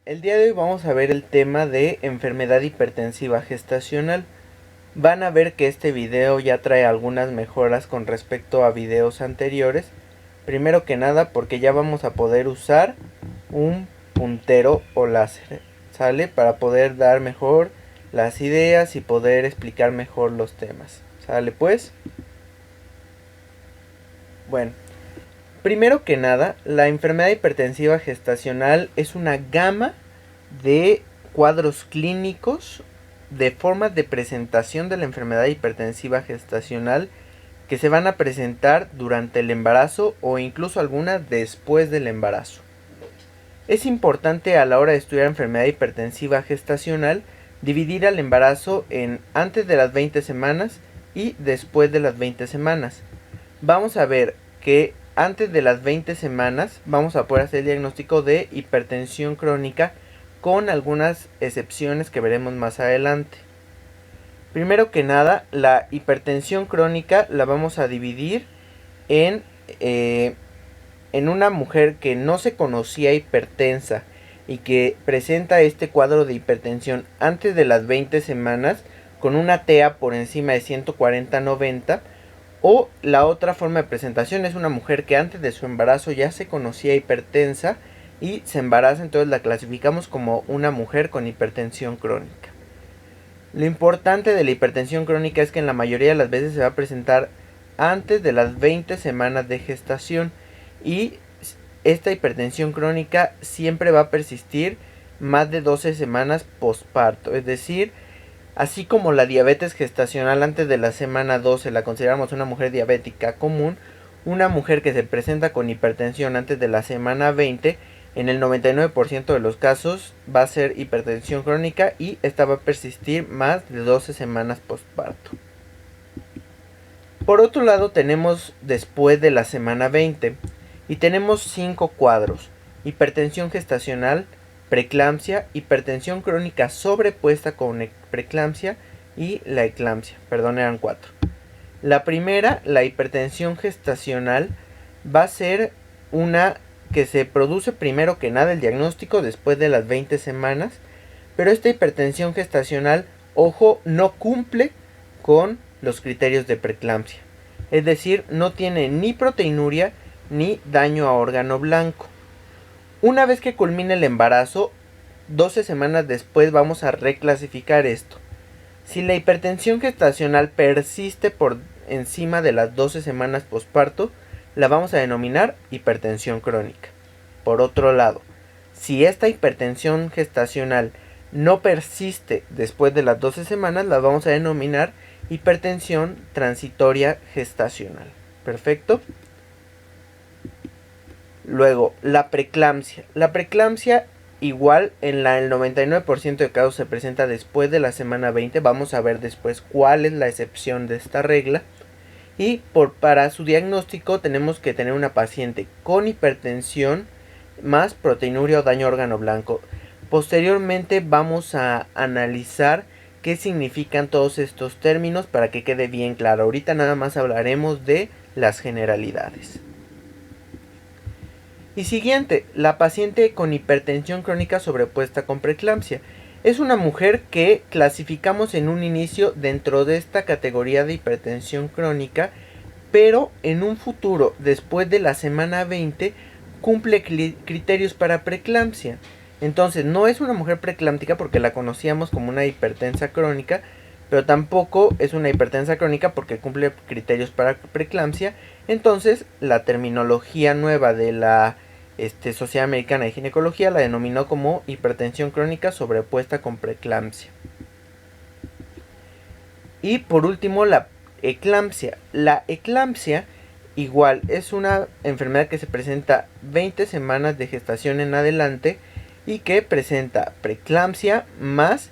El día de hoy vamos a ver el tema de enfermedad hipertensiva gestacional. Van a ver que este video ya trae algunas mejoras con respecto a videos anteriores. Primero que nada porque ya vamos a poder usar un puntero o láser, ¿sale? Para poder dar mejor las ideas y poder explicar mejor los temas, ¿sale pues? Bueno, primero que nada, la enfermedad hipertensiva gestacional es una gama de cuadros clínicos de formas de presentación de la enfermedad hipertensiva gestacional que se van a presentar durante el embarazo o incluso algunas después del embarazo. Es importante a la hora de estudiar enfermedad hipertensiva gestacional dividir al embarazo en antes de las 20 semanas y después de las 20 semanas. Vamos a ver que antes de las 20 semanas vamos a poder hacer el diagnóstico de hipertensión crónica con algunas excepciones que veremos más adelante. Primero que nada, la hipertensión crónica la vamos a dividir en una mujer que no se conocía hipertensa y que presenta este cuadro de hipertensión antes de las 20 semanas con una TEA por encima de 140/90, o la otra forma de presentación es una mujer que antes de su embarazo ya se conocía hipertensa y se embaraza, entonces la clasificamos como una mujer con hipertensión crónica. Lo importante de la hipertensión crónica es que en la mayoría de las veces se va a presentar antes de las 20 semanas de gestación y esta hipertensión crónica siempre va a persistir más de 12 semanas posparto, es decir, así como la diabetes gestacional antes de la semana 12 la consideramos una mujer diabética común, una mujer que se presenta con hipertensión antes de la semana 20, en el 99% de los casos va a ser hipertensión crónica y esta va a persistir más de 12 semanas postparto. Por otro lado tenemos después de la semana 20 y tenemos 5 cuadros: hipertensión gestacional, preeclampsia, hipertensión crónica sobrepuesta con preeclampsia y la eclampsia, perdón, eran 4. La primera, la hipertensión gestacional, va a ser una que se produce primero que nada el diagnóstico después de las 20 semanas, pero esta hipertensión gestacional, ojo, no cumple con los criterios de preeclampsia, es decir, no tiene ni proteinuria ni daño a órgano blanco. Una vez que culmine el embarazo, 12 semanas después vamos a reclasificar esto. Si la hipertensión gestacional persiste por encima de las 12 semanas posparto, la vamos a denominar hipertensión crónica. Por otro lado, si esta hipertensión gestacional no persiste después de las 12 semanas, la vamos a denominar hipertensión transitoria gestacional. ¿Perfecto? Luego, la preeclampsia. La preeclampsia igual en el 99% de casos se presenta después de la semana 20. Vamos a ver después cuál es la excepción de esta regla. Y para su diagnóstico tenemos que tener una paciente con hipertensión más proteinuria o daño a órgano blanco. Posteriormente vamos a analizar qué significan todos estos términos para que quede bien claro. Ahorita nada más hablaremos de las generalidades. Y siguiente, la paciente con hipertensión crónica sobrepuesta con preeclampsia. Es una mujer que clasificamos en un inicio dentro de esta categoría de hipertensión crónica, pero en un futuro, después de la semana 20, cumple criterios para preeclampsia. Entonces no es una mujer preeclámptica porque la conocíamos como una hipertensa crónica, pero tampoco es una hipertensa crónica porque cumple criterios para preeclampsia. Entonces la terminología nueva de la Sociedad Americana de Ginecología la denominó como hipertensión crónica sobrepuesta con preeclampsia. Y por último, la eclampsia. La eclampsia igual es una enfermedad que se presenta 20 semanas de gestación en adelante y que presenta preeclampsia más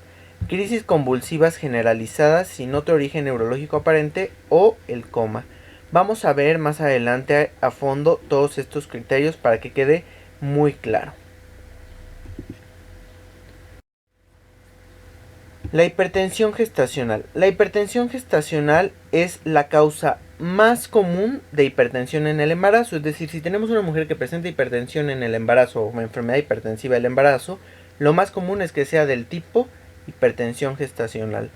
crisis convulsivas generalizadas sin otro origen neurológico aparente o el coma. Vamos a ver más adelante a fondo todos estos criterios para que quede muy claro. La hipertensión gestacional. La hipertensión gestacional es la causa más común de hipertensión en el embarazo. Es decir, si tenemos una mujer que presenta hipertensión en el embarazo o una enfermedad hipertensiva del embarazo, Lo más común es que sea del tipo hipertensión gestacional.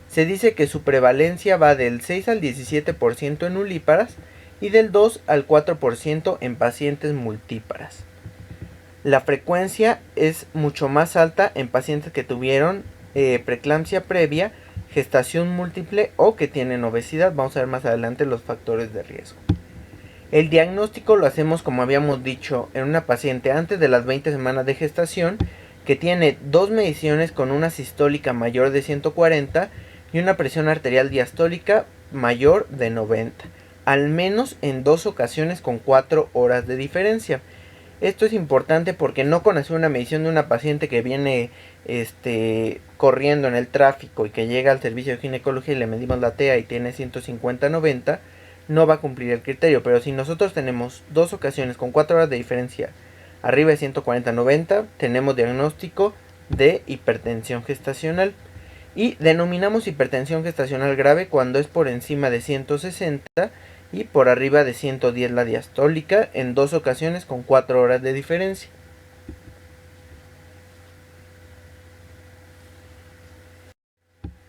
Se dice que su prevalencia va del 6 al 17% en nulíparas y del 2 al 4% en pacientes multíparas. La frecuencia es mucho más alta en pacientes que tuvieron preeclampsia previa, gestación múltiple o que tienen obesidad. Vamos a ver más adelante los factores de riesgo. El diagnóstico lo hacemos, como habíamos dicho, en una paciente antes de las 20 semanas de gestación que tiene dos mediciones con una sistólica mayor de 140 y una presión arterial diastólica mayor de 90, al menos en 2 ocasiones con 4 horas de diferencia. Esto es importante porque no con hacer una medición de una paciente que viene corriendo en el tráfico y que llega al servicio de ginecología y le medimos la TEA y tiene 150-90, no va a cumplir el criterio. Pero si nosotros tenemos 2 ocasiones con 4 horas de diferencia arriba de 140-90, tenemos diagnóstico de hipertensión gestacional. Y denominamos hipertensión gestacional grave cuando es por encima de 160 y por arriba de 110 la diastólica en 2 ocasiones con 4 horas de diferencia.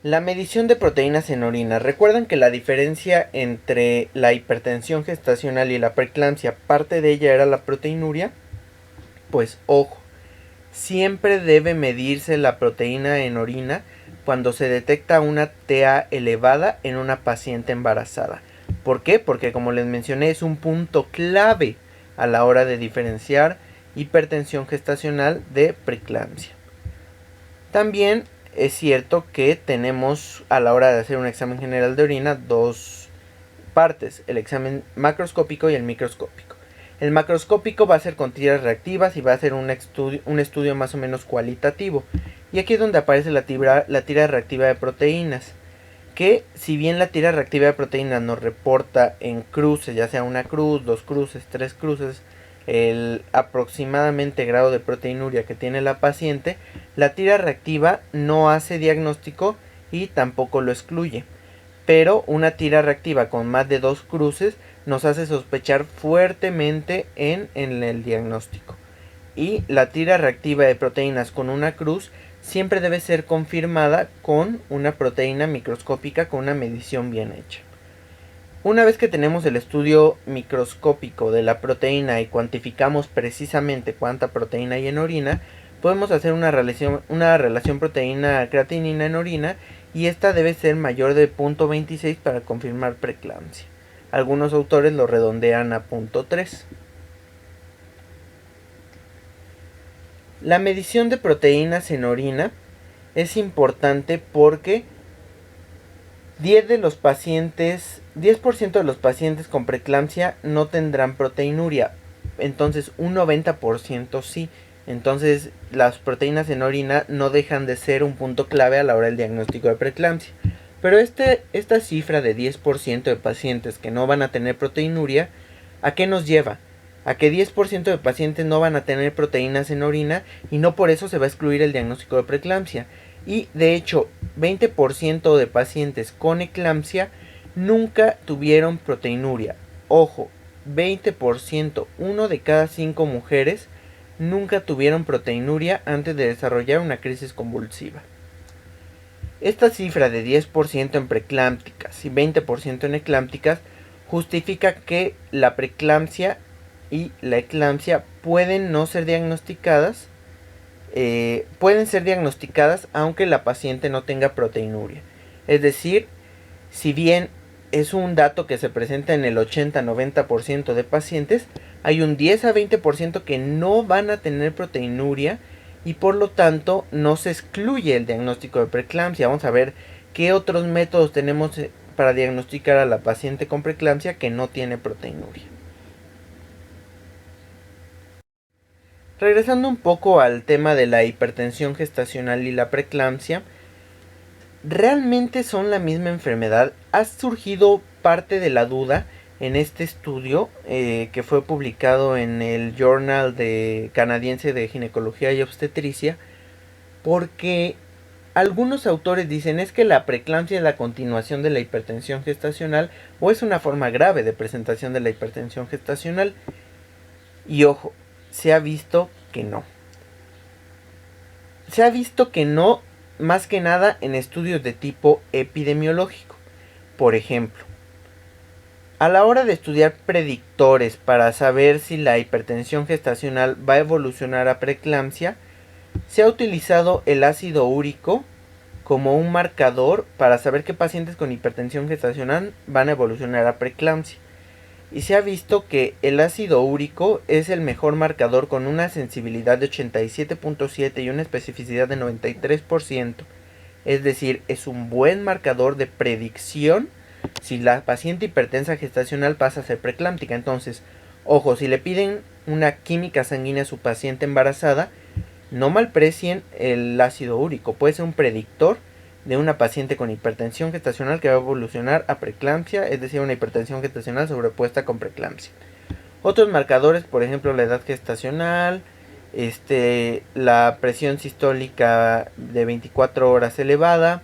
La medición de proteínas en orina. Recuerdan que la diferencia entre la hipertensión gestacional y la preeclampsia, parte de ella era la proteinuria. Pues ojo, siempre debe medirse la proteína en orina cuando se detecta una TA elevada en una paciente embarazada. ¿Por qué? Porque, como les mencioné, es un punto clave a la hora de diferenciar hipertensión gestacional de preeclampsia. También es cierto que tenemos, a la hora de hacer un examen general de orina, dos partes: el examen macroscópico y el microscópico. El macroscópico va a ser con tiras reactivas y va a ser un estudio más o menos cualitativo. Y aquí es donde aparece la tira reactiva de proteínas, que si bien la tira reactiva de proteínas nos reporta en cruces, ya sea una cruz, 2 cruces, 3 cruces, el aproximadamente grado de proteinuria que tiene la paciente, la tira reactiva no hace diagnóstico y tampoco lo excluye. Pero una tira reactiva con más de 2 cruces nos hace sospechar fuertemente en el diagnóstico. Y la tira reactiva de proteínas con una cruz siempre debe ser confirmada con una proteína microscópica con una medición bien hecha. Una vez que tenemos el estudio microscópico de la proteína y cuantificamos precisamente cuánta proteína hay en orina, podemos hacer una relación proteína-creatinina en orina, y esta debe ser mayor de 0.26 para confirmar preeclampsia. Algunos autores lo redondean a 0.3. La medición de proteínas en orina es importante porque 10% de los pacientes con preeclampsia no tendrán proteinuria, entonces un 90% sí. Entonces las proteínas en orina no dejan de ser un punto clave a la hora del diagnóstico de preeclampsia. Pero esta cifra de 10% de pacientes que no van a tener proteinuria, ¿a qué nos lleva? A que 10% de pacientes no van a tener proteínas en orina y no por eso se va a excluir el diagnóstico de preeclampsia. Y de hecho, 20% de pacientes con eclampsia nunca tuvieron proteinuria. Ojo, 20%, 1 de cada 5 mujeres nunca tuvieron proteinuria antes de desarrollar una crisis convulsiva. Esta cifra de 10% en preeclámpticas y 20% en eclámpticas justifica que la preeclampsia y la eclampsia pueden no ser diagnosticadas, pueden ser diagnosticadas aunque la paciente no tenga proteinuria. Es decir, si bien es un dato que se presenta en el 80-90% de pacientes, hay un 10 a 20% que no van a tener proteinuria y por lo tanto no se excluye el diagnóstico de preeclampsia. Vamos a ver qué otros métodos tenemos para diagnosticar a la paciente con preeclampsia que no tiene proteinuria. Regresando un poco al tema de la hipertensión gestacional y la preeclampsia, ¿realmente son la misma enfermedad? Ha surgido parte de la duda en este estudio que fue publicado en el Journal Canadiense de Ginecología y Obstetricia, porque algunos autores dicen es que la preeclampsia es la continuación de la hipertensión gestacional o es una forma grave de presentación de la hipertensión gestacional. Y ojo, se ha visto que no. se ha visto que no, más que nada en estudios de tipo epidemiológico. Por ejemplo, a la hora de estudiar predictores para saber si la hipertensión gestacional va a evolucionar a preeclampsia, se ha utilizado el ácido úrico como un marcador para saber qué pacientes con hipertensión gestacional van a evolucionar a preeclampsia. Y se ha visto que el ácido úrico es el mejor marcador con una sensibilidad de 87.7 y una especificidad de 93%. Es decir, es un buen marcador de predicción si la paciente hipertensa gestacional pasa a ser preeclámptica. Entonces, ojo, si le piden una química sanguínea a su paciente embarazada, no malprecien el ácido úrico. Puede ser un predictor de una paciente con hipertensión gestacional que va a evolucionar a preeclampsia, es decir, una hipertensión gestacional sobrepuesta con preeclampsia. Otros marcadores, por ejemplo, la edad gestacional, la presión sistólica de 24 horas elevada,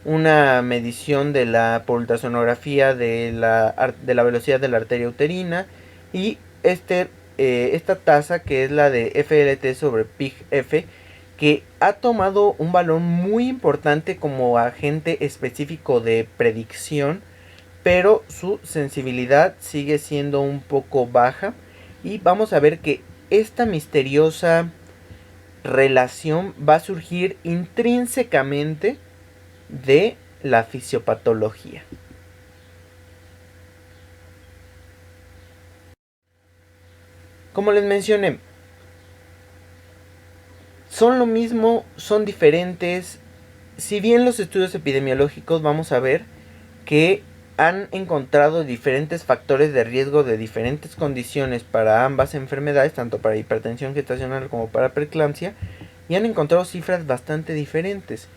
una medición de la por ultrasonografía de la velocidad de la arteria uterina y esta tasa que es la de FLT sobre PIG-F, que ha tomado un valor muy importante como agente específico de predicción, pero su sensibilidad sigue siendo un poco baja y vamos a ver que esta misteriosa relación va a surgir intrínsecamente de la fisiopatología. Como les mencioné, son lo mismo, son diferentes. Si bien los estudios epidemiológicos vamos a ver que han encontrado diferentes factores de riesgo de diferentes condiciones para ambas enfermedades, tanto para hipertensión gestacional como para preeclampsia, y han encontrado cifras bastante diferentes.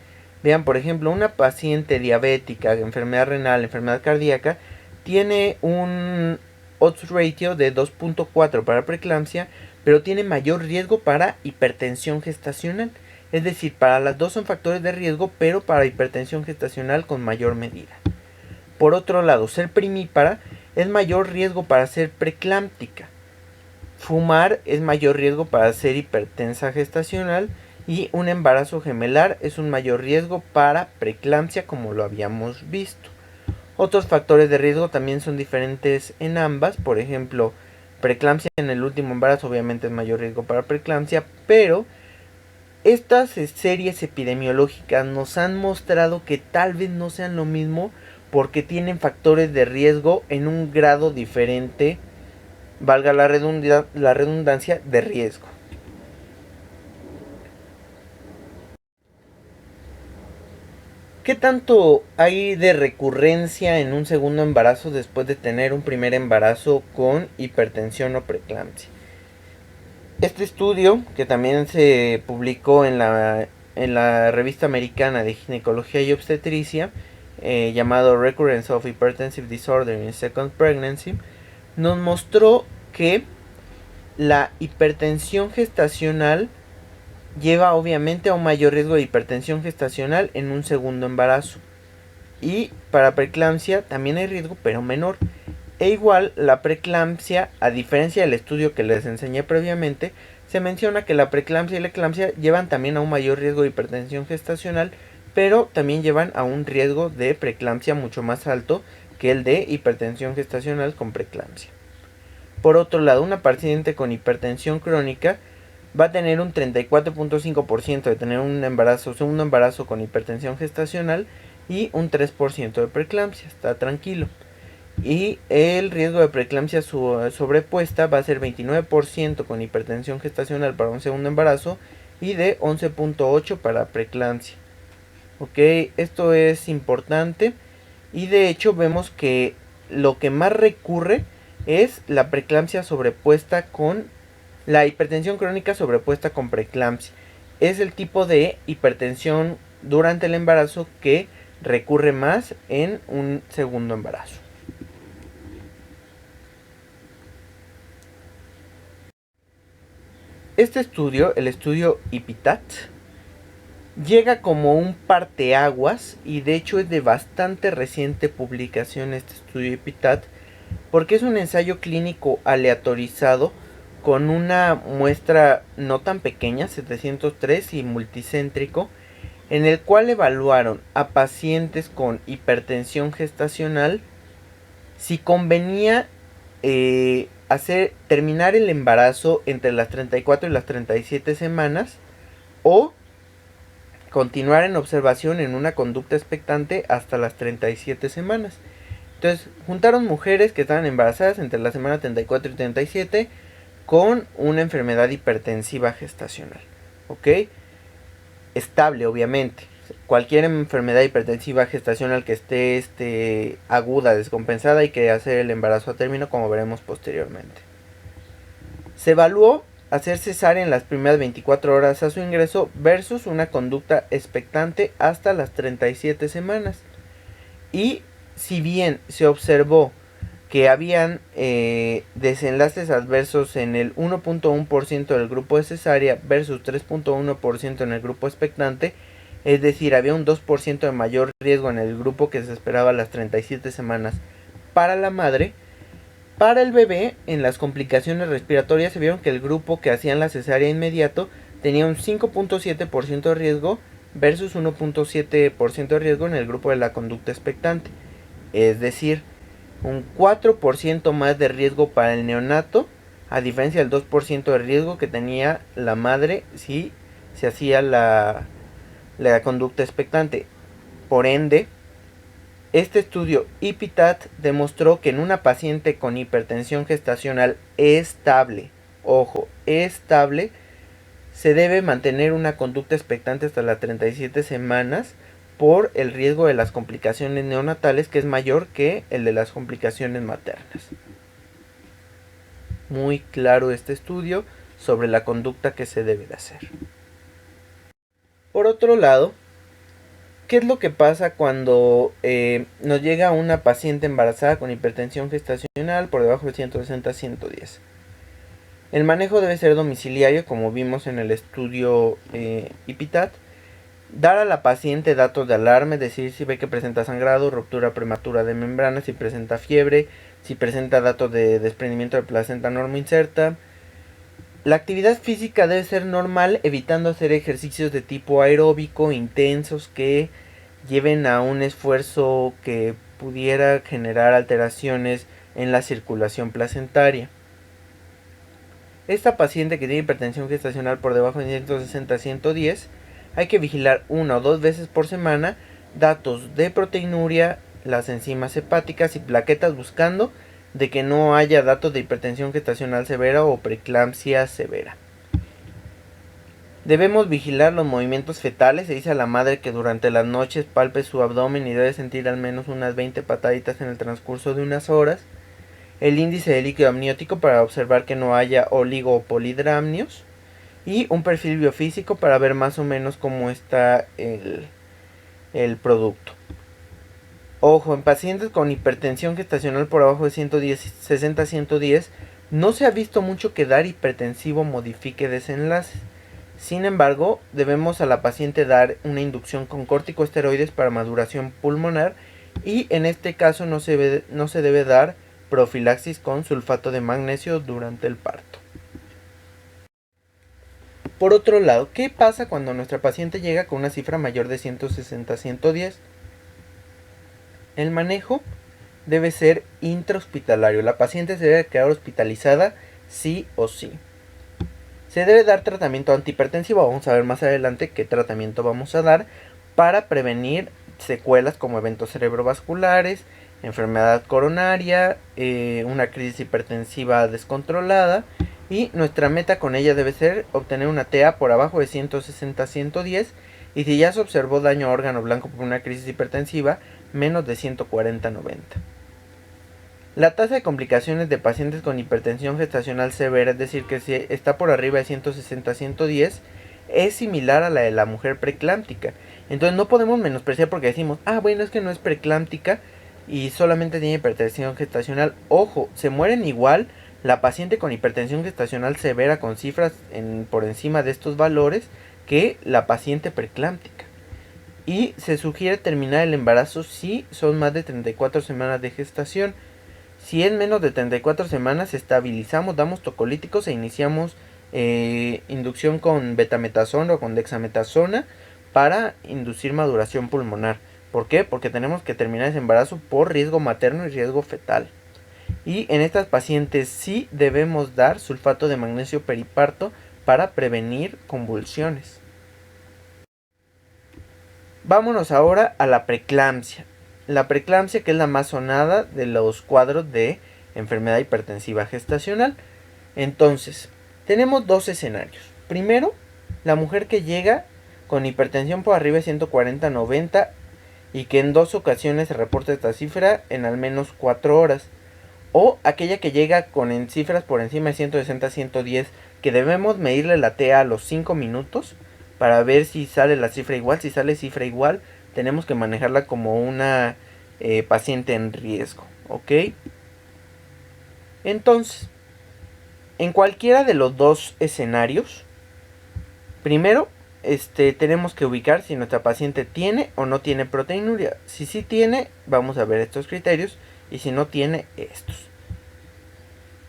Vean, por ejemplo, una paciente diabética, enfermedad renal, enfermedad cardíaca, tiene un odds ratio de 2.4 para preeclampsia, pero tiene mayor riesgo para hipertensión gestacional. Es decir, para las dos son factores de riesgo, pero para hipertensión gestacional con mayor medida. Por otro lado, ser primípara es mayor riesgo para ser preeclámptica. Fumar es mayor riesgo para ser hipertensa gestacional. Y un embarazo gemelar es un mayor riesgo para preeclampsia, como lo habíamos visto. Otros factores de riesgo también son diferentes en ambas. Por ejemplo, preeclampsia en el último embarazo obviamente es mayor riesgo para preeclampsia, pero estas series epidemiológicas nos han mostrado que tal vez no sean lo mismo porque tienen factores de riesgo en un grado diferente, valga la redundancia, de riesgo. ¿Qué tanto hay de recurrencia en un segundo embarazo después de tener un primer embarazo con hipertensión o preeclampsia? Este estudio, que también se publicó en la revista americana de ginecología y obstetricia, llamado Recurrence of Hypertensive Disorder in Second Pregnancy, nos mostró que la hipertensión gestacional lleva obviamente a un mayor riesgo de hipertensión gestacional en un segundo embarazo. Y para preeclampsia también hay riesgo, pero menor. E igual la preeclampsia, a diferencia del estudio que les enseñé previamente, se menciona que la preeclampsia y la eclampsia llevan también a un mayor riesgo de hipertensión gestacional, pero también llevan a un riesgo de preeclampsia mucho más alto que el de hipertensión gestacional con preeclampsia. Por otro lado, una paciente con hipertensión crónica va a tener un 34.5% de tener un segundo embarazo con hipertensión gestacional y un 3% de preeclampsia. Está tranquilo. Y el riesgo de preeclampsia sobrepuesta va a ser 29% con hipertensión gestacional para un segundo embarazo y de 11.8% para preeclampsia. Ok, esto es importante y de hecho vemos que lo que más recurre es la preeclampsia sobrepuesta con la hipertensión crónica sobrepuesta con preeclampsia. Es el tipo de hipertensión durante el embarazo que recurre más en un segundo embarazo. Este estudio, el estudio IPITAT, llega como un parteaguas y de hecho es de bastante reciente publicación este estudio IPITAT porque es un ensayo clínico aleatorizado con una muestra no tan pequeña, 703 y multicéntrico, en el cual evaluaron a pacientes con hipertensión gestacional si convenía terminar el embarazo entre las 34 y las 37 semanas o continuar en observación en una conducta expectante hasta las 37 semanas. Entonces, juntaron mujeres que estaban embarazadas entre la semana 34 y 37 con una enfermedad hipertensiva gestacional. ¿Ok? Estable, obviamente. Cualquier enfermedad hipertensiva gestacional que esté aguda, descompensada, hay que hacer el embarazo a término, como veremos posteriormente. Se evaluó hacer cesárea en las primeras 24 horas a su ingreso versus una conducta expectante hasta las 37 semanas. Y si bien se observó que habían desenlaces adversos en el 1.1% del grupo de cesárea versus 3.1% en el grupo expectante, es decir, había un 2% de mayor riesgo en el grupo que se esperaba a las 37 semanas para la madre. Para el bebé, en las complicaciones respiratorias se vieron que el grupo que hacían la cesárea inmediato tenía un 5.7% de riesgo versus 1.7% de riesgo en el grupo de la conducta expectante. Es decir, un 4% más de riesgo para el neonato, a diferencia del 2% de riesgo que tenía la madre si se hacía la conducta expectante. Por ende, este estudio IPITAT demostró que en una paciente con hipertensión gestacional estable, ojo, estable, se debe mantener una conducta expectante hasta las 37 semanas por el riesgo de las complicaciones neonatales, que es mayor que el de las complicaciones maternas. Muy claro este estudio sobre la conducta que se debe de hacer. Por otro lado, ¿qué es lo que pasa cuando nos llega una paciente embarazada con hipertensión gestacional por debajo de 160-110? El manejo debe ser domiciliario, como vimos en el estudio IPITAT. Dar a la paciente datos de alarma, es decir, si ve que presenta sangrado, ruptura prematura de membrana, si presenta fiebre, si presenta datos de desprendimiento de placenta normoinserta. La actividad física debe ser normal, evitando hacer ejercicios de tipo aeróbico intensos que lleven a un esfuerzo que pudiera generar alteraciones en la circulación placentaria. Esta paciente que tiene hipertensión gestacional por debajo de 160-110, hay que vigilar 1 o 2 veces por semana datos de proteinuria, las enzimas hepáticas y plaquetas, buscando de que no haya datos de hipertensión gestacional severa o preeclampsia severa. Debemos vigilar los movimientos fetales. Se dice a la madre que durante las noches palpe su abdomen y debe sentir al menos unas 20 pataditas en el transcurso de unas horas. El índice de líquido amniótico para observar que no haya oligo o polidramnios. Y un perfil biofísico para ver más o menos cómo está el producto. Ojo, en pacientes con hipertensión gestacional por abajo de 60-110 no se ha visto mucho que dar hipertensivo modifique desenlaces. Sin embargo, debemos a la paciente dar una inducción con corticosteroides para maduración pulmonar y en este caso no se debe dar profilaxis con sulfato de magnesio durante el parto. Por otro lado, ¿qué pasa cuando nuestra paciente llega con una cifra mayor de 160-110? El manejo debe ser intrahospitalario. La paciente se debe quedar hospitalizada sí o sí. Se debe dar tratamiento antihipertensivo. Vamos a ver más adelante qué tratamiento vamos a dar para prevenir secuelas como eventos cerebrovasculares, enfermedad coronaria, una crisis hipertensiva descontrolada. Y nuestra meta con ella debe ser obtener una TA por abajo de 160-110. Y si ya se observó daño a órgano blanco por una crisis hipertensiva, menos de 140-90. La tasa de complicaciones de pacientes con hipertensión gestacional severa, es decir, que si está por arriba de 160-110, es similar a la de la mujer preeclámptica. Entonces no podemos menospreciar porque decimos, bueno, es que no es preeclámptica y solamente tiene hipertensión gestacional. Ojo, se mueren igual la paciente con hipertensión gestacional severa con cifras por encima de estos valores que la paciente preeclámptica. Y se sugiere terminar el embarazo si son más de 34 semanas de gestación. Si es menos de 34 semanas, estabilizamos, damos tocolíticos e iniciamos inducción con betametasona o con dexametasona para inducir maduración pulmonar. ¿Por qué? Porque tenemos que terminar ese embarazo por riesgo materno y riesgo fetal. Y en estas pacientes sí debemos dar sulfato de magnesio periparto para prevenir convulsiones. Vámonos ahora a la preeclampsia. La preeclampsia, que es la más sonada de los cuadros de enfermedad hipertensiva gestacional. Entonces, tenemos dos escenarios. Primero, la mujer que llega con hipertensión por arriba de 140-90 y que en 2 ocasiones se reporta esta cifra en al menos 4 horas. O aquella que llega con cifras por encima de 160-110, que debemos medirle la TA a los 5 minutos para ver si sale la cifra igual. Si sale cifra igual, tenemos que manejarla como una paciente en riesgo. ¿Ok? Entonces, en cualquiera de los dos escenarios, primero tenemos que ubicar si nuestra paciente tiene o no tiene proteinuria. Si sí tiene, vamos a ver estos criterios, y si no tiene, estos.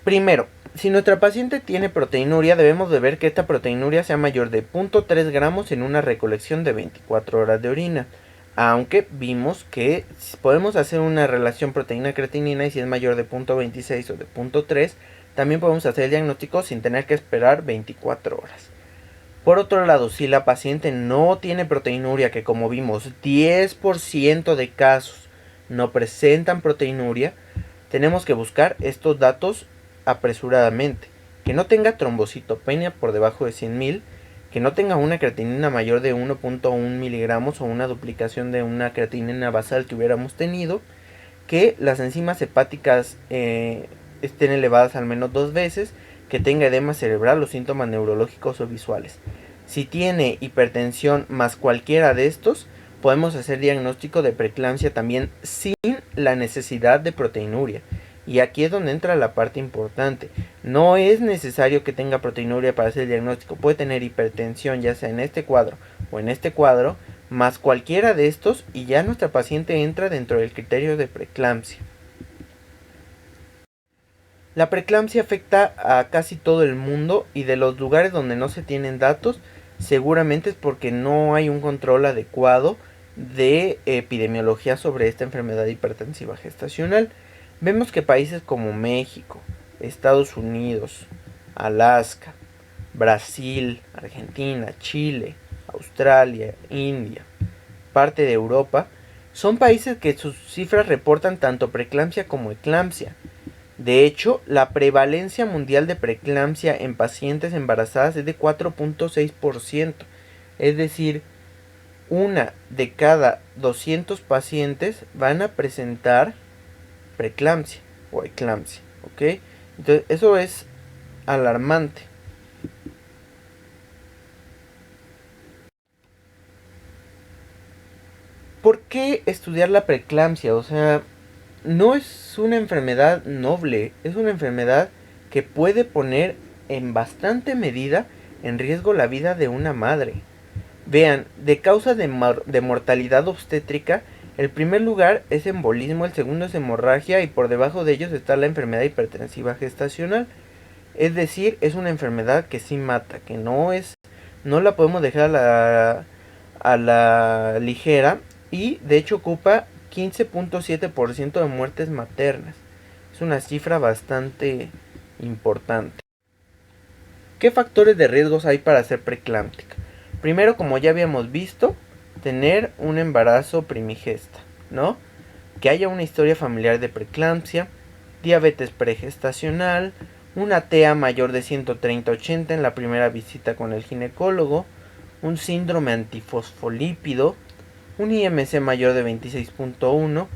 Primero, si nuestra paciente tiene proteinuria, debemos de ver que esta proteinuria sea mayor de 0.3 gramos en una recolección de 24 horas de orina. Aunque vimos que podemos hacer una relación proteína-creatinina y si es mayor de 0.26 o de 0.3, también podemos hacer el diagnóstico sin tener que esperar 24 horas. Por otro lado, si la paciente no tiene proteinuria, que como vimos 10% de casos no presentan proteinuria, tenemos que buscar estos datos apresuradamente. Que no tenga trombocitopenia por debajo de 100.000, que no tenga una creatinina mayor de 1.1 miligramos o una duplicación de una creatinina basal que hubiéramos tenido, que las enzimas hepáticas estén elevadas al menos 2 veces, que tenga edema cerebral o síntomas neurológicos o visuales. Si tiene hipertensión más cualquiera de estos, podemos hacer diagnóstico de preeclampsia también sin la necesidad de proteinuria. Y aquí es donde entra la parte importante. No es necesario que tenga proteinuria para hacer el diagnóstico. Puede tener hipertensión, ya sea en este cuadro o en este cuadro, más cualquiera de estos, y ya nuestra paciente entra dentro del criterio de preeclampsia. La preeclampsia afecta a casi todo el mundo, y de los lugares donde no se tienen datos, seguramente es porque no hay un control adecuado de epidemiología sobre esta enfermedad hipertensiva gestacional. Vemos que países como México, Estados Unidos, Alaska, Brasil, Argentina, Chile, Australia, India, parte de Europa, son países que sus cifras reportan tanto preeclampsia como eclampsia. De hecho, la prevalencia mundial de preeclampsia en pacientes embarazadas es de 4.6%. Es decir, una de cada 200 pacientes van a presentar preeclampsia o eclampsia. ¿Ok? Entonces, eso es alarmante. ¿Por qué estudiar la preeclampsia? O sea, no es una enfermedad noble, es una enfermedad que puede poner en bastante medida en riesgo la vida de una madre. Vean, de causa de mortalidad obstétrica, el primer lugar es embolismo, el segundo es hemorragia y por debajo de ellos está la enfermedad hipertensiva gestacional. Es decir, es una enfermedad que sí mata, que no la podemos dejar a la ligera, y de hecho ocupa 15.7% de muertes maternas. Es una cifra bastante importante. ¿Qué factores de riesgos hay para ser preeclámptica? Primero, como ya habíamos visto, tener un embarazo primigesta, ¿no? Que haya una historia familiar de preeclampsia, diabetes pregestacional, una TEA mayor de 130-80 en la primera visita con el ginecólogo, un síndrome antifosfolípido, un IMC mayor de 26.1,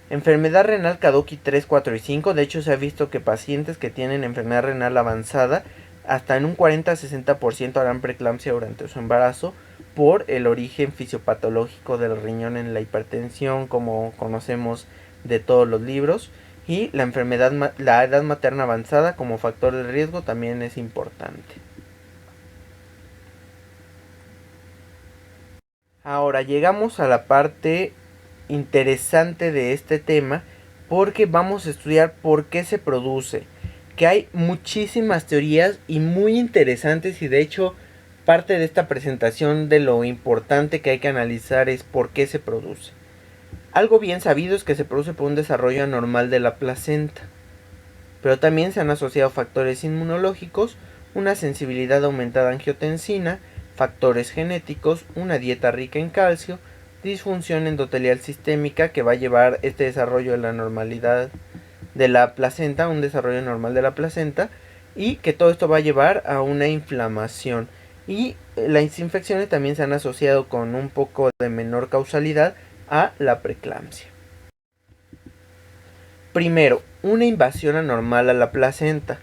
enfermedad renal Kadoki 3, 4 y 5. De hecho, se ha visto que pacientes que tienen enfermedad renal avanzada hasta en un 40-60% harán preeclampsia durante su embarazo por el origen fisiopatológico del riñón en la hipertensión, como conocemos de todos los libros. Y la edad materna avanzada como factor de riesgo también es importante. Ahora llegamos a la parte interesante de este tema, porque vamos a estudiar por qué se produce, que hay muchísimas teorías y muy interesantes, y de hecho parte de esta presentación de lo importante que hay que analizar es por qué se produce. Algo bien sabido es que se produce por un desarrollo anormal de la placenta, pero también se han asociado factores inmunológicos, una sensibilidad aumentada a angiotensina, factores genéticos, una dieta rica en calcio, disfunción endotelial sistémica que va a llevar este desarrollo de la normalidad de la placenta, un desarrollo normal de la placenta, y que todo esto va a llevar a una inflamación. Y las infecciones también se han asociado con un poco de menor causalidad a la preeclampsia. Primero, una invasión anormal a la placenta.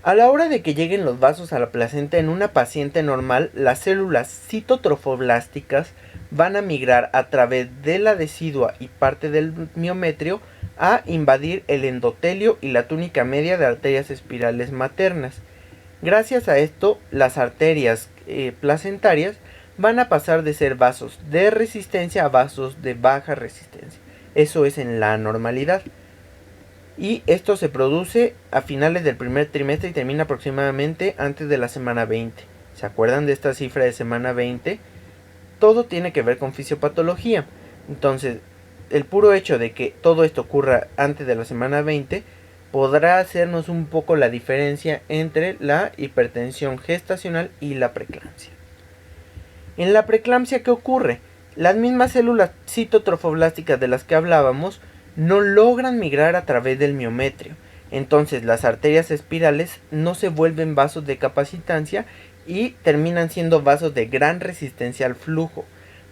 A la hora de que lleguen los vasos a la placenta en una paciente normal, las células citotrofoblásticas van a migrar a través de la decidua y parte del miometrio a invadir el endotelio y la túnica media de arterias espirales maternas. Gracias a esto, las arterias placentarias van a pasar de ser vasos de resistencia a vasos de baja resistencia. Eso es en la normalidad. Y esto se produce a finales del primer trimestre y termina aproximadamente antes de la semana 20. ¿Se acuerdan de esta cifra de semana 20? Todo tiene que ver con fisiopatología. Entonces, el puro hecho de que todo esto ocurra antes de la semana 20 podrá hacernos un poco la diferencia entre la hipertensión gestacional y la preeclampsia. En la preeclampsia, ¿qué ocurre? Las mismas células citotrofoblásticas de las que hablábamos no logran migrar a través del miometrio. Entonces las arterias espirales no se vuelven vasos de capacitancia y terminan siendo vasos de gran resistencia al flujo.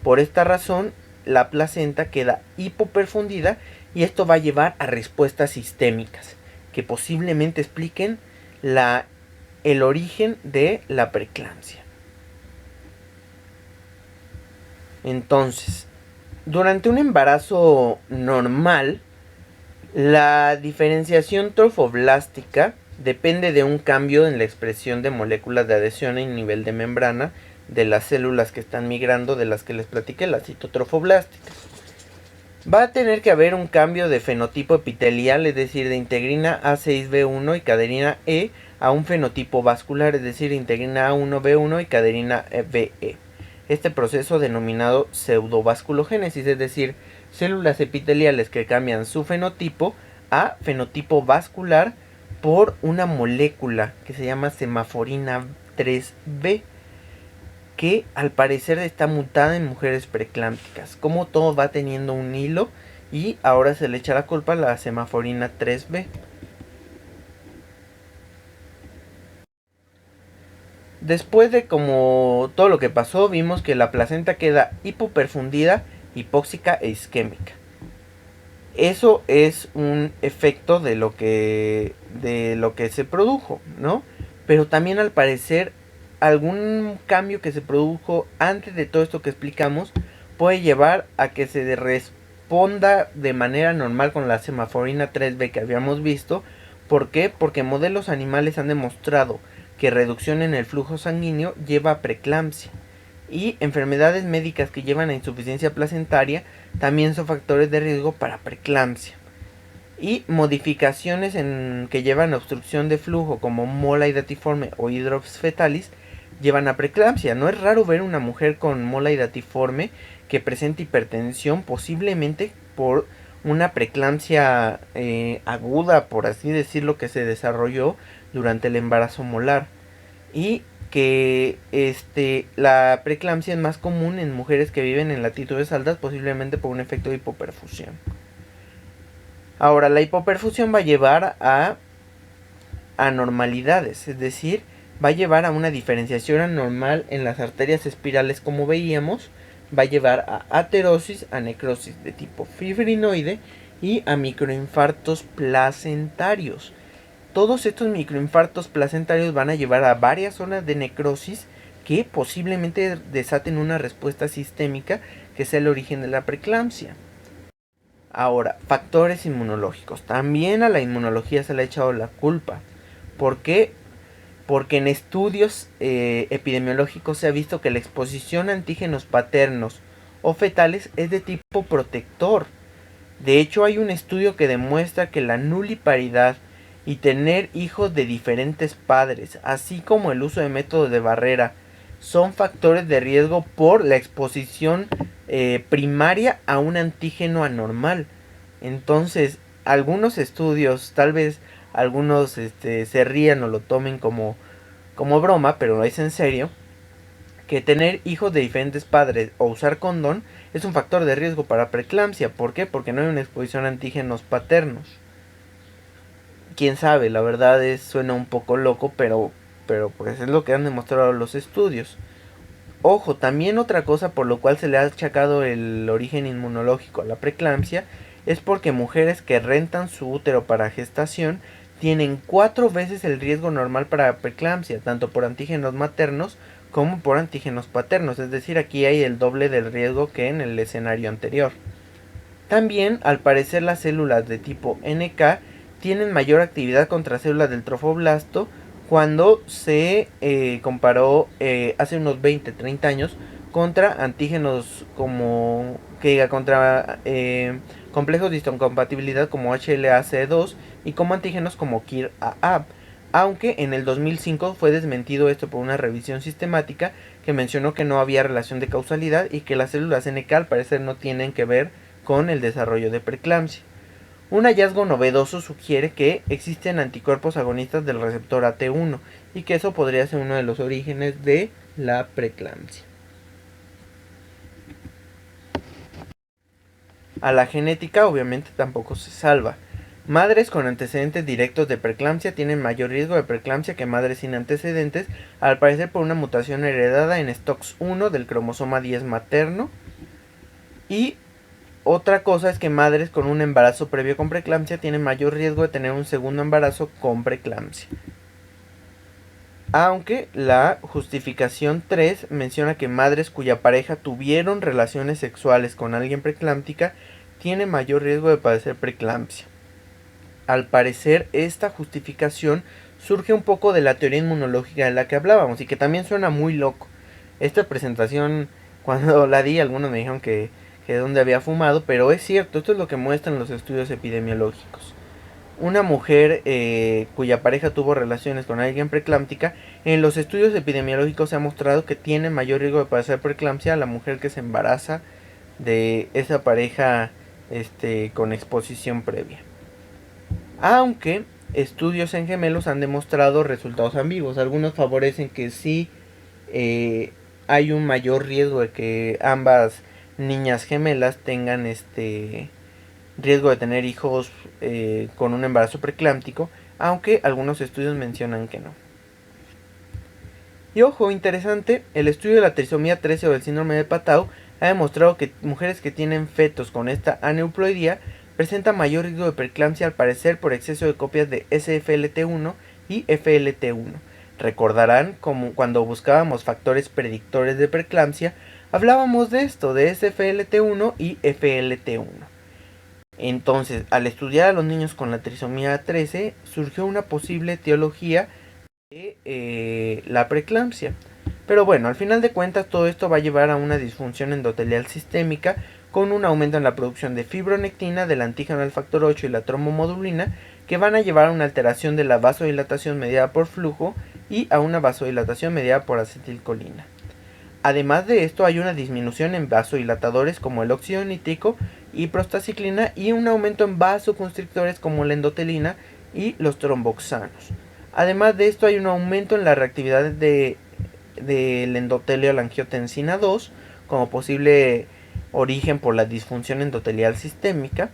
Por esta razón, la placenta queda hipoperfundida y esto va a llevar a respuestas sistémicas que posiblemente expliquen el origen de la preeclampsia. Entonces, durante un embarazo normal, la diferenciación trofoblástica depende de un cambio en la expresión de moléculas de adhesión en nivel de membrana de las células que están migrando, de las que les platiqué, las citotrofoblásticas. Va a tener que haber un cambio de fenotipo epitelial, es decir, de integrina A6B1 y caderina E, a un fenotipo vascular, es decir, integrina A1B1 y caderina BE. Este proceso denominado pseudovasculogénesis, es decir, células epiteliales que cambian su fenotipo a fenotipo vascular por una molécula que se llama semaforina 3B, que al parecer está mutada en mujeres preeclámpticas. Como todo va teniendo un hilo y ahora se le echa la culpa a la semaforina 3B. Después de como todo lo que pasó, vimos que la placenta queda hipoperfundida, hipóxica e isquémica. Eso es un efecto de lo que se produjo, ¿no? Pero también al parecer algún cambio que se produjo antes de todo esto que explicamos puede llevar a que se responda de manera normal con la semaforina 3B que habíamos visto. ¿Por qué? Porque modelos animales han demostrado que reducción en el flujo sanguíneo lleva a preeclampsia. Y enfermedades médicas que llevan a insuficiencia placentaria también son factores de riesgo para preeclampsia. Y modificaciones que llevan a obstrucción de flujo como mola hidatiforme o hidrops fetalis llevan a preeclampsia. No es raro ver una mujer con mola hidatiforme que presenta hipertensión, posiblemente por una preeclampsia aguda, por así decirlo, que se desarrolló durante el embarazo molar. Y que la preeclampsia es más común en mujeres que viven en latitudes altas, posiblemente por un efecto de hipoperfusión. Ahora, la hipoperfusión va a llevar a anormalidades, es decir, va a llevar a una diferenciación anormal en las arterias espirales, como veíamos, va a llevar a aterosis, a necrosis de tipo fibrinoide y a microinfartos placentarios. Todos estos microinfartos placentarios van a llevar a varias zonas de necrosis que posiblemente desaten una respuesta sistémica que sea el origen de la preeclampsia. Ahora, factores inmunológicos. También a la inmunología se le ha echado la culpa. ¿Por qué? Porque en estudios epidemiológicos se ha visto que la exposición a antígenos paternos o fetales es de tipo protector. De hecho, hay un estudio que demuestra que la nuliparidad y tener hijos de diferentes padres, así como el uso de métodos de barrera, son factores de riesgo por la exposición primaria a un antígeno anormal. Entonces, algunos estudios, tal vez algunos se rían o lo tomen como broma, pero no es en serio, que tener hijos de diferentes padres o usar condón es un factor de riesgo para preeclampsia. ¿Por qué? Porque no hay una exposición a antígenos paternos. Quién sabe, la verdad suena un poco loco, pero pues es lo que han demostrado los estudios. Ojo, también otra cosa por lo cual se le ha achacado el origen inmunológico a la preeclampsia es porque mujeres que rentan su útero para gestación tienen 4 veces el riesgo normal para preeclampsia, tanto por antígenos maternos como por antígenos paternos, es decir, aquí hay el doble del riesgo que en el escenario anterior. También, al parecer, las células de tipo NK tienen mayor actividad contra células del trofoblasto cuando se comparó hace unos 20-30 años contra antígenos como que diga contra complejos de histocompatibilidad como HLA-C2 y como antígenos como KIR-AA, aunque en el 2005 fue desmentido esto por una revisión sistemática que mencionó que no había relación de causalidad y que las células NK al parecer no tienen que ver con el desarrollo de preeclampsia. Un hallazgo novedoso sugiere que existen anticuerpos agonistas del receptor AT1 y que eso podría ser uno de los orígenes de la preeclampsia. A la genética obviamente tampoco se salva. Madres con antecedentes directos de preeclampsia tienen mayor riesgo de preeclampsia que madres sin antecedentes, al parecer por una mutación heredada en STOX1 del cromosoma 10 materno. Y otra cosa es que madres con un embarazo previo con preeclampsia tienen mayor riesgo de tener un segundo embarazo con preeclampsia. Aunque la justificación 3 menciona que madres cuya pareja tuvieron relaciones sexuales con alguien preeclámptica tienen mayor riesgo de padecer preeclampsia. Al parecer, esta justificación surge un poco de la teoría inmunológica de la que hablábamos y que también suena muy loco. Esta presentación, cuando la di, algunos me dijeron que de dónde había fumado, pero es cierto, esto es lo que muestran los estudios epidemiológicos. Una mujer cuya pareja tuvo relaciones con alguien preeclámptica, en los estudios epidemiológicos se ha mostrado que tiene mayor riesgo de padecer preeclampsia a la mujer que se embaraza de esa pareja con exposición previa. Aunque estudios en gemelos han demostrado resultados ambiguos. Algunos favorecen que sí hay un mayor riesgo de que ambas niñas gemelas tengan riesgo de tener hijos con un embarazo preeclámptico, aunque algunos estudios mencionan que no. Y ojo, interesante, el estudio de la trisomía 13 o del síndrome de Patau ha demostrado que mujeres que tienen fetos con esta aneuploidía presentan mayor riesgo de preeclampsia al parecer por exceso de copias de SFLT1 y FLT1. Recordarán como cuando buscábamos factores predictores de preeclampsia, hablábamos de esto, de SFLT1 y FLT1. Entonces, al estudiar a los niños con la trisomía 13, surgió una posible etiología de la preeclampsia. Pero bueno, al final de cuentas todo esto va a llevar a una disfunción endotelial sistémica con un aumento en la producción de fibronectina, del antígeno del factor 8 y la trombomodulina, que van a llevar a una alteración de la vasodilatación mediada por flujo y a una vasodilatación mediada por acetilcolina. Además de esto hay una disminución en vasodilatadores como el óxido nítrico y prostaciclina y un aumento en vasoconstrictores como la endotelina y los tromboxanos. Además de esto hay un aumento en la reactividad del endotelio a la angiotensina 2 como posible origen por la disfunción endotelial sistémica.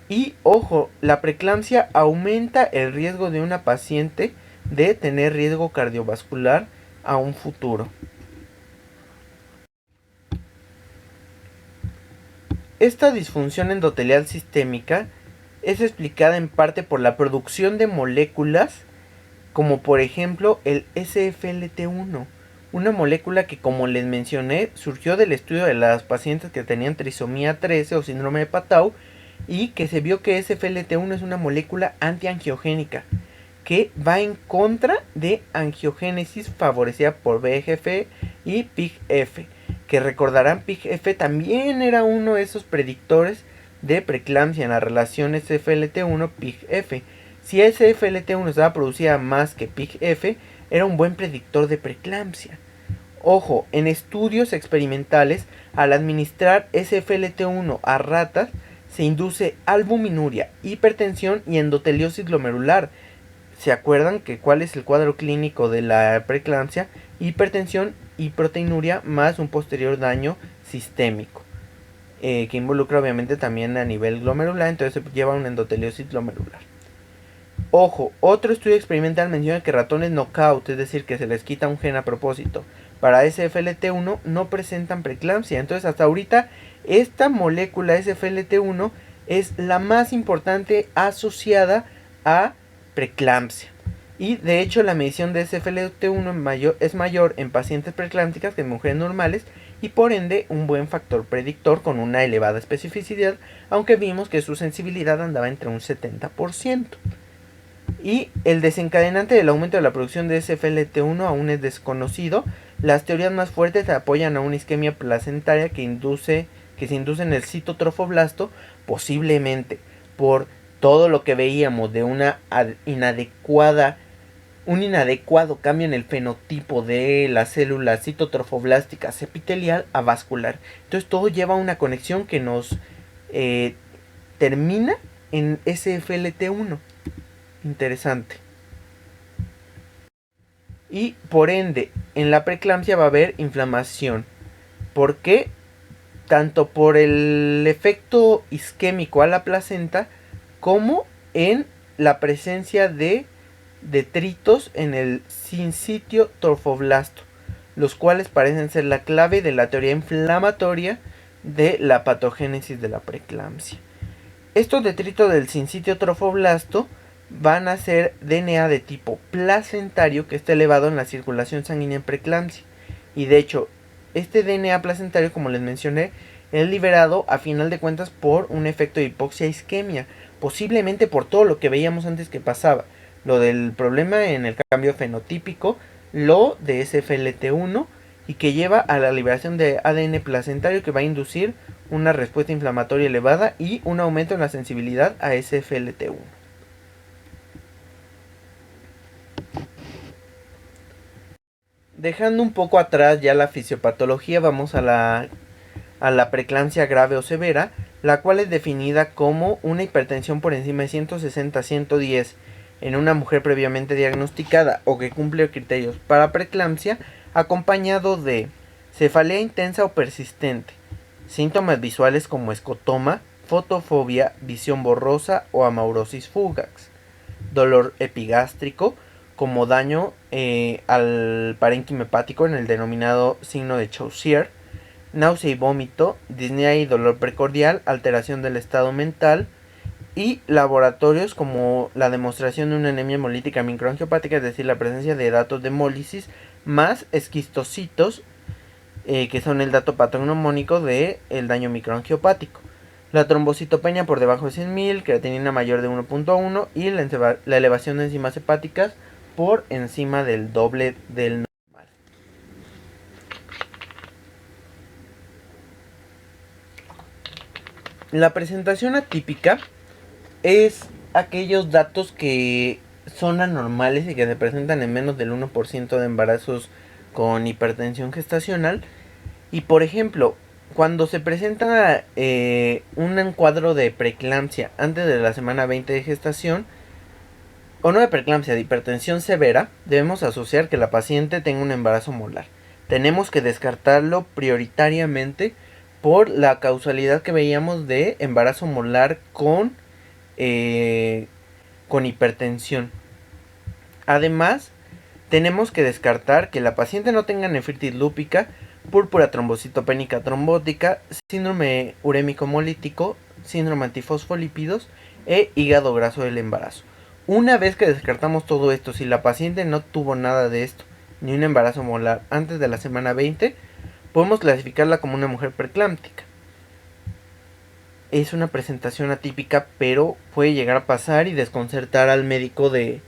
Y ojo, la preeclampsia aumenta el riesgo de una paciente de tener riesgo cardiovascular a un futuro. Esta disfunción endotelial sistémica es explicada en parte por la producción de moléculas como por ejemplo el SFLT1, una molécula que, como les mencioné, surgió del estudio de las pacientes que tenían trisomía 13 o síndrome de Patau y que se vio que SFLT1 es una molécula antiangiogénica que va en contra de angiogénesis favorecida por VEGF y PIGF, que recordarán PIGF también era uno de esos predictores de preeclampsia en la relación SFLT1-PIG-F. Si SFLT1 estaba producida más que PIG-F, era un buen predictor de preeclampsia. Ojo, en estudios experimentales, al administrar SFLT1 a ratas, se induce albuminuria, hipertensión y endoteliosis glomerular. ¿Se acuerdan que cuál es el cuadro clínico de la preeclampsia? Hipertensión y proteinuria más un posterior daño sistémico, que involucra obviamente también a nivel glomerular, entonces se lleva una endoteliosis glomerular. Ojo, otro estudio experimental menciona que ratones knockout, es decir, que se les quita un gen a propósito, para SFLT1 no presentan preeclampsia. Entonces hasta ahorita esta molécula SFLT1 es la más importante asociada a preeclampsia. Y de hecho la medición de SFLT1 es mayor en pacientes preeclámpticas que en mujeres normales, y por ende un buen factor predictor con una elevada especificidad, aunque vimos que su sensibilidad andaba entre un 70%. Y el desencadenante del aumento de la producción de SFLT1 aún es desconocido. Las teorías más fuertes apoyan a una isquemia placentaria que se induce en el citotrofoblasto, posiblemente por todo lo que veíamos de un inadecuado cambio en el fenotipo de las células citotrofoblásticas epitelial a vascular. Entonces todo lleva a una conexión que nos termina en SFLT1. Interesante. Y por ende, en la preeclampsia va a haber inflamación. ¿Por qué? Tanto por el efecto isquémico a la placenta, como en la presencia de detritos en el sincitio trofoblasto, los cuales parecen ser la clave de la teoría inflamatoria de la patogénesis de la preeclampsia. Estos detritos del sincitio trofoblasto van a ser DNA de tipo placentario que está elevado en la circulación sanguínea en preeclampsia. Y de hecho, este DNA placentario, como les mencioné, es liberado a final de cuentas por un efecto de hipoxia isquemia, posiblemente por todo lo que veíamos antes que pasaba, lo del problema en el cambio fenotípico, lo de SFLT1, y que lleva a la liberación de ADN placentario que va a inducir una respuesta inflamatoria elevada y un aumento en la sensibilidad a SFLT1. Dejando un poco atrás ya la fisiopatología, vamos a la preeclampsia grave o severa, la cual es definida como una hipertensión por encima de 160-110 en una mujer previamente diagnosticada o que cumple criterios para preeclampsia, acompañado de cefalea intensa o persistente, síntomas visuales como escotoma, fotofobia, visión borrosa o amaurosis fugax, dolor epigástrico como daño al parénquima hepático en el denominado signo de Chaucier, náusea y vómito, disnea y dolor precordial, alteración del estado mental, y laboratorios como la demostración de una anemia hemolítica microangiopática, es decir, la presencia de datos de hemólisis más esquistocitos, que son el dato patognomónico del daño microangiopático. La trombocitopenia por debajo de 100.000, creatinina mayor de 1.1 y la elevación de enzimas hepáticas por encima del doble del normal. La presentación atípica es aquellos datos que son anormales y que se presentan en menos del 1% de embarazos con hipertensión gestacional. Y por ejemplo, cuando se presenta un cuadro de preeclampsia antes de la semana 20 de gestación, o no de preeclampsia, de hipertensión severa, debemos asociar que la paciente tenga un embarazo molar. Tenemos que descartarlo prioritariamente por la causalidad que veíamos de embarazo molar con hipertensión. Además, tenemos que descartar que la paciente no tenga nefritis lúpica, púrpura trombocitopénica trombótica, síndrome urémico hemolítico, síndrome antifosfolípidos e hígado graso del embarazo. Una vez que descartamos todo esto, si la paciente no tuvo nada de esto, ni un embarazo molar antes de la semana 20, podemos clasificarla como una mujer preeclámptica. Es una presentación atípica, pero puede llegar a pasar y desconcertar al médico de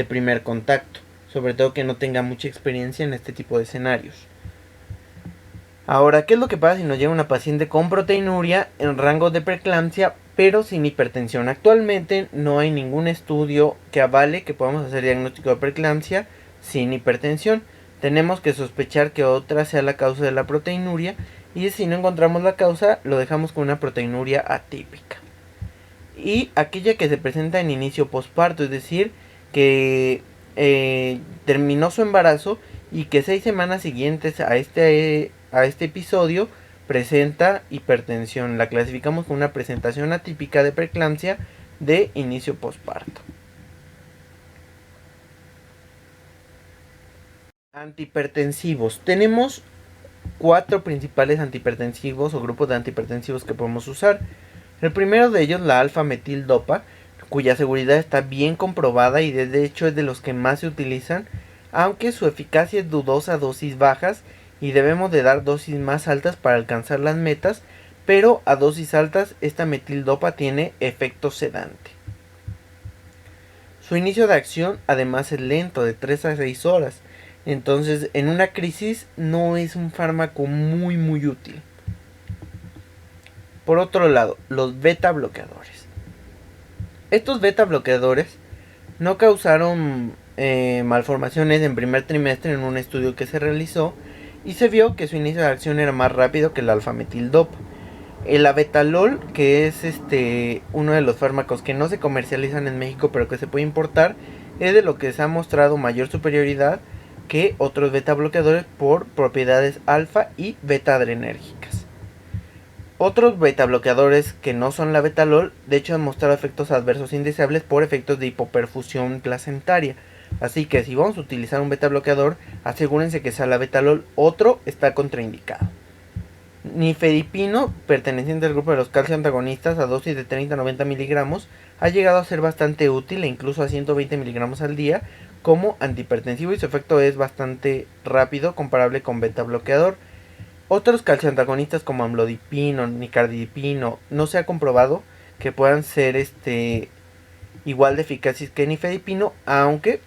primer contacto, sobre todo que no tenga mucha experiencia en este tipo de escenarios. Ahora, ¿qué es lo que pasa si nos llega una paciente con proteinuria en rango de preeclampsia pero sin hipertensión? Actualmente no hay ningún estudio que avale que podamos hacer diagnóstico de preeclampsia sin hipertensión. Tenemos que sospechar que otra sea la causa de la proteinuria, y si no encontramos la causa, lo dejamos con una proteinuria atípica. Y aquella que se presenta en inicio posparto, es decir, que terminó su embarazo y que 6 semanas siguientes a este episodio presenta hipertensión. La clasificamos como una presentación atípica de preeclampsia de inicio posparto. Antihipertensivos. Tenemos 4 principales antihipertensivos o grupos de antihipertensivos que podemos usar. El primero de ellos, la alfa-metildopa, cuya seguridad está bien comprobada y de hecho es de los que más se utilizan, aunque su eficacia es dudosa a dosis bajas y debemos de dar dosis más altas para alcanzar las metas, pero a dosis altas esta metildopa tiene efecto sedante. Su inicio de acción además es lento, de 3 a 6 horas, entonces en una crisis no es un fármaco muy útil. Por otro lado, los beta bloqueadores. Estos beta bloqueadores no causaron malformaciones en primer trimestre en un estudio que se realizó, y se vio que su inicio de acción era más rápido que el alfa-metildopa. El abetalol, que es uno de los fármacos que no se comercializan en México pero que se puede importar, es de lo que se ha mostrado mayor superioridad que otros beta bloqueadores por propiedades alfa y beta adrenérgicas. Otros beta bloqueadores que no son la betalol, de hecho han mostrado efectos adversos indeseables por efectos de hipoperfusión placentaria. Así que si vamos a utilizar un beta bloqueador, asegúrense que sea la betalol, otro está contraindicado. Nifedipino, perteneciente al grupo de los calcio antagonistas, a dosis de 30 a 90 miligramos, ha llegado a ser bastante útil e incluso a 120 miligramos al día como antihipertensivo, y su efecto es bastante rápido, comparable con beta bloqueador. Otros calcioantagonistas como amlodipino, nicardipino, no se ha comprobado que puedan ser igual de eficaces que nifedipino, aunque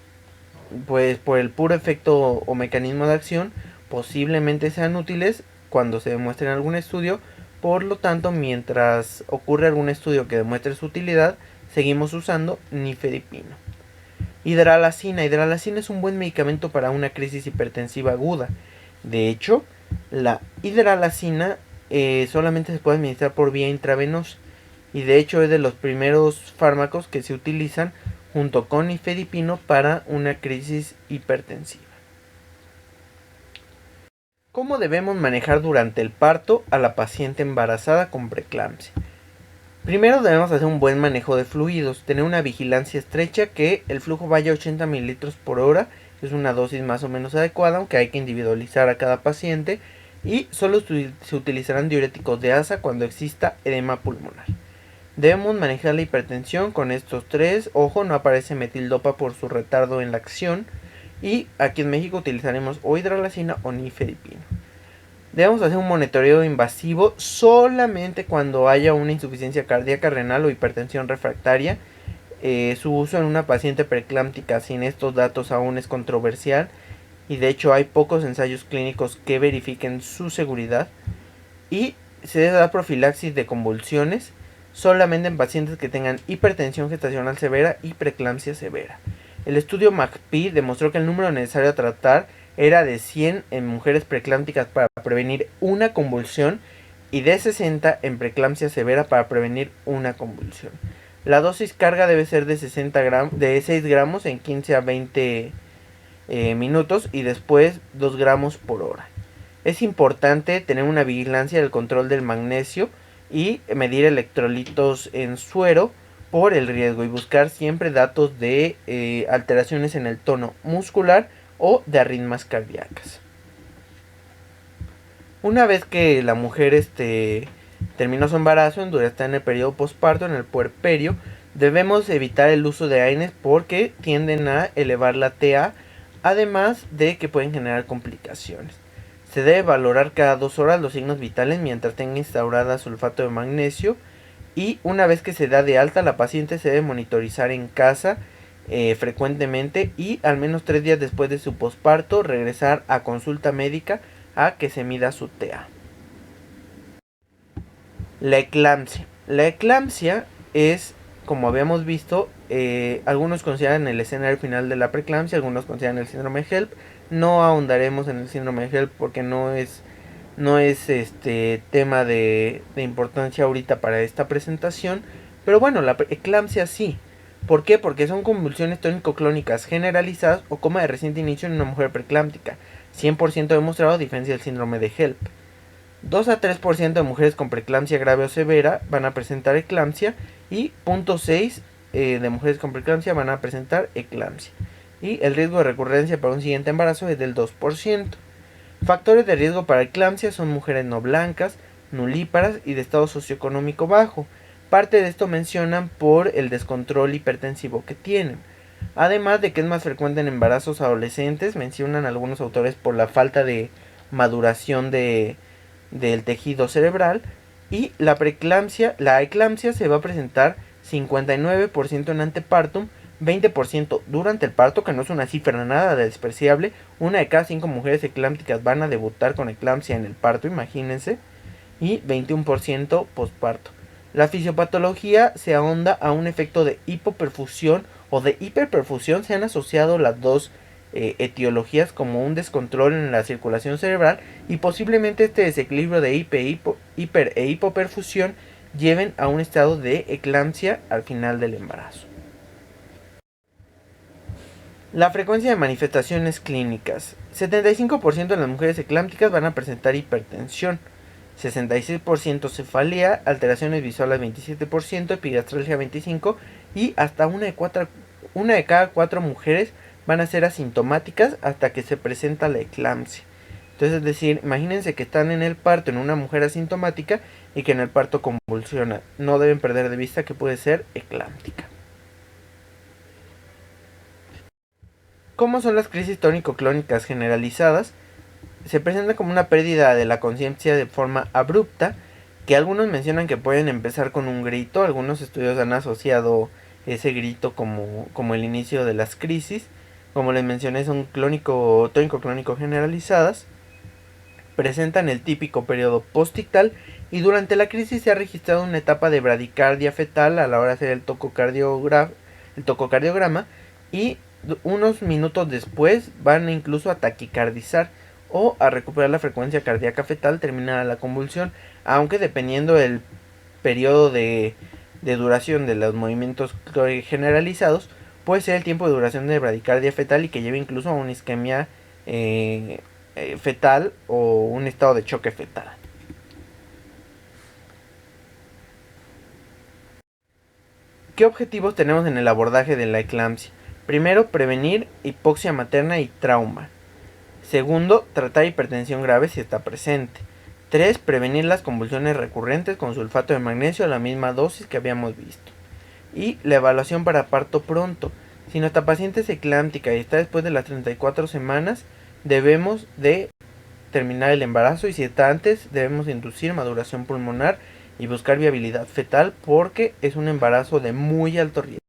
pues por el puro efecto o mecanismo de acción posiblemente sean útiles cuando se demuestre en algún estudio. Por lo tanto, mientras ocurre algún estudio que demuestre su utilidad, seguimos usando nifedipino. Hidralacina. Hidralacina es un buen medicamento para una crisis hipertensiva aguda. De hecho, la hidralacina solamente se puede administrar por vía intravenosa, y de hecho es de los primeros fármacos que se utilizan junto con nifedipino para una crisis hipertensiva. ¿Cómo debemos manejar durante el parto a la paciente embarazada con preeclampsia? Primero debemos hacer un buen manejo de fluidos, tener una vigilancia estrecha que el flujo vaya a 80 mililitros por hora, es una dosis más o menos adecuada, aunque hay que individualizar a cada paciente, y solo se utilizarán diuréticos de asa cuando exista edema pulmonar. Debemos manejar la hipertensión con estos 3, ojo, no aparece metildopa por su retardo en la acción, y aquí en México utilizaremos o hidralacina o nifedipino. Debemos hacer un monitoreo invasivo solamente cuando haya una insuficiencia cardíaca, renal o hipertensión refractaria. Su uso en una paciente preeclámptica sin estos datos aún es controversial, y de hecho hay pocos ensayos clínicos que verifiquen su seguridad. Y se debe dar profilaxis de convulsiones solamente en pacientes que tengan hipertensión gestacional severa y preeclampsia severa. El estudio MACPI demostró que el número necesario a tratar era de 100 en mujeres preeclámpticas para prevenir una convulsión y de 60 en preeclampsia severa para prevenir una convulsión. La dosis carga debe ser de 6 gramos en 15 a 20 minutos y después 2 gramos por hora. Es importante tener una vigilancia del control del magnesio y medir electrolitos en suero por el riesgo, y buscar siempre datos de alteraciones en el tono muscular o de arritmias cardíacas. Una vez que la mujer terminó su embarazo, está en el periodo posparto, en el puerperio, debemos evitar el uso de AINES porque tienden a elevar la TA, además de que pueden generar complicaciones. Se debe valorar cada 2 horas los signos vitales mientras tenga instaurada sulfato de magnesio, y una vez que se da de alta, la paciente se debe monitorizar en casa frecuentemente, y al menos 3 días después de su posparto regresar a consulta médica a que se mida su TA. La eclampsia. La eclampsia es, como habíamos visto, algunos consideran el escenario final de la preeclampsia, algunos consideran el síndrome de HELLP. No ahondaremos en el síndrome de HELLP porque no es tema de importancia ahorita para esta presentación. Pero bueno, la eclampsia sí. ¿Por qué? Porque son convulsiones tónico-clónicas generalizadas o coma de reciente inicio en una mujer preeclámptica. 100% demostrado a diferencia del síndrome de HELLP. 2 a 3% de mujeres con preeclampsia grave o severa van a presentar eclampsia y 0.6% de mujeres con preeclampsia van a presentar eclampsia. Y el riesgo de recurrencia para un siguiente embarazo es del 2%. Factores de riesgo para eclampsia son mujeres no blancas, nulíparas y de estado socioeconómico bajo. Parte de esto mencionan por el descontrol hipertensivo que tienen. Además de que es más frecuente en embarazos adolescentes, mencionan algunos autores por la falta de maduración del tejido cerebral. Y la eclampsia se va a presentar 59% en antepartum, 20% durante el parto, que no es una cifra nada despreciable. Una de cada 5 mujeres eclámpticas van a debutar con eclampsia en el parto, imagínense. Y 21% posparto. La fisiopatología se ahonda a un efecto de hipoperfusión o de hiperperfusión. Se han asociado las dos etiologías como un descontrol en la circulación cerebral, y posiblemente este desequilibrio de hiper e hipoperfusión lleven a un estado de eclampsia al final del embarazo. La frecuencia de manifestaciones clínicas. 75% de las mujeres eclámpticas van a presentar hipertensión, 66% cefalea, alteraciones visuales 27%, epigastralgia 25% y hasta una de cada 4 mujeres van a ser asintomáticas hasta que se presenta la eclampsia. Entonces, es decir, imagínense que están en el parto en una mujer asintomática y que en el parto convulsiona. No deben perder de vista que puede ser eclámptica. ¿Cómo son las crisis tónico-clónicas generalizadas? Se presenta como una pérdida de la conciencia de forma abrupta, que algunos mencionan que pueden empezar con un grito. Algunos estudios han asociado ese grito como el inicio de las crisis. Como les mencioné, son tónico-clónico generalizadas. Presentan el típico periodo postictal y durante la crisis se ha registrado una etapa de bradicardia fetal a la hora de hacer el tococardiograma, y unos minutos después van incluso a taquicardizar o a recuperar la frecuencia cardíaca fetal terminada la convulsión, aunque dependiendo del periodo de duración de los movimientos generalizados, puede ser el tiempo de duración de bradicardia fetal y que lleve incluso a una isquemia fetal o un estado de choque fetal. ¿Qué objetivos tenemos en el abordaje de la eclampsia? Primero, prevenir hipoxia materna y trauma. Segundo, tratar hipertensión grave si está presente. 3. Prevenir las convulsiones recurrentes con sulfato de magnesio a la misma dosis que habíamos visto. Y la evaluación para parto pronto. Si nuestra paciente es eclámptica y está después de las 34 semanas, debemos de terminar el embarazo, y si está antes, debemos inducir maduración pulmonar y buscar viabilidad fetal porque es un embarazo de muy alto riesgo.